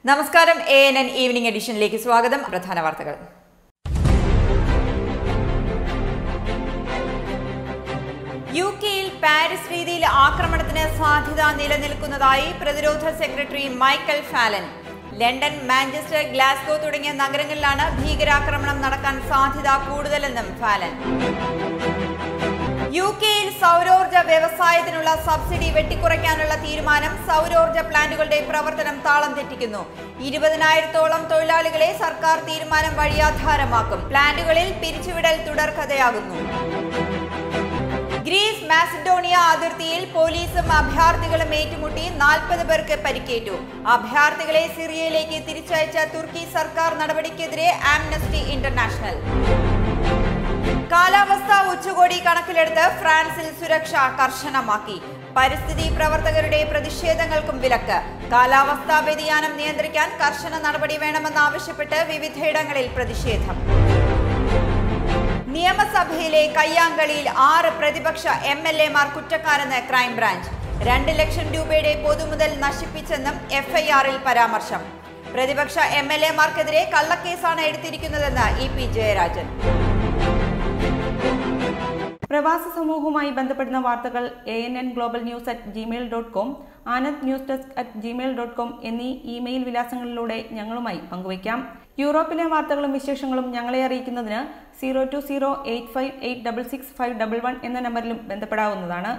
നമസ്കാരം ANN evening എഡിഷനിലേക്ക് സ്വാഗതം. പ്രധാന വാർത്തകൾ. യുകെയിൽ പാരീസ് രീതിയിൽ ആക്രമണത്തിന് സാധ്യത നിലനിൽക്കുന്നതായി പ്രതിരോധ secretary Michael Fallon. London, Manchester, Glasgow തുടങ്ങിയ നഗരങ്ങളിലാണ് ഭീകരാക്രമണം നടക്കാൻ സാധ്യത കൂടുതലെന്നും ഫാലൻ. യുകെയിൽ സൗരോർജ്ജ വ്യവസായത്തിനുള്ള സബ്സിഡി വെട്ടിക്കുറയ്ക്കാനുള്ള തീരുമാനം സൗരോർജ്ജ പ്ലാന്റുകളുടെ പ്രവർത്തനം താളം തെറ്റിക്കുന്നു. 20,000-ഓളം തൊഴിലാളികളെ സർക്കാർ തീരുമാനം വഴിയാധാരമാക്കും. പ്ലാന്റുകളിൽ പിരിച്ചുവിടൽ തുടർക്കഥയാകുന്നു. ഗ്രീസ് മാസിഡോണിയ അതിർത്തിയിൽ പോലീസും അഭയാർത്ഥികളും ഏറ്റുമുട്ടി 40 പേർക്ക് പരിക്കേറ്റു. അഭയാർത്ഥികളെ സിറിയയിലേക്ക് തിരിച്ചയച്ച തുർക്കി സർക്കാർ നടപടിക്കെതിരെ ആംനസ്റ്റി ഇന്റർനാഷണൽ. കാലാവസ്ഥാ ഉച്ചകോടി കണക്കിലെടുത്ത് ഫ്രാൻസിൽ സുരക്ഷ കർശനമാക്കി. പരിസ്ഥിതി പ്രവർത്തകരുടെ പ്രതിഷേധങ്ങൾക്കും വിലക്ക്. കാലാവസ്ഥാ വ്യതിയാനം നിയന്ത്രിക്കാൻ കർശന നടപടി വേണമെന്നാവശ്യപ്പെട്ട് വിവിധയിടങ്ങളിൽ പ്രതിഷേധം. നിയമസഭയിലെ കയ്യാങ്കളിയിൽ 6 പ്രതിപക്ഷ MLA-മാർ കുറ്റക്കാരെന്ന് ക്രൈംബ്രാഞ്ച്. 2 ലക്ഷം രൂപയുടെ പൊതുമുതൽ നശിപ്പിച്ചെന്നും FIR-ൽ പരാമർശം. പ്രതിപക്ഷ MLA-മാർക്കെതിരെ കള്ളക്കേസാണ് എടുത്തിരിക്കുന്നതെന്ന് EP ജയരാജൻ. പ്രവാസ സമൂഹവുമായി ബന്ധപ്പെടുന്ന വാർത്തകൾ ANN Global News @gmail.com, Anand news desk @gmail.com എന്നീ ഇമെയിൽ വിലാസങ്ങളിലൂടെ ഞങ്ങളുമായി പങ്കുവയ്ക്കാം. യൂറോപ്പിലെ വാർത്തകളും വിശേഷങ്ങളും ഞങ്ങളെ അറിയിക്കുന്നതിന് 02085866511 എന്ന നമ്പറിലും ബന്ധപ്പെടാവുന്നതാണ്.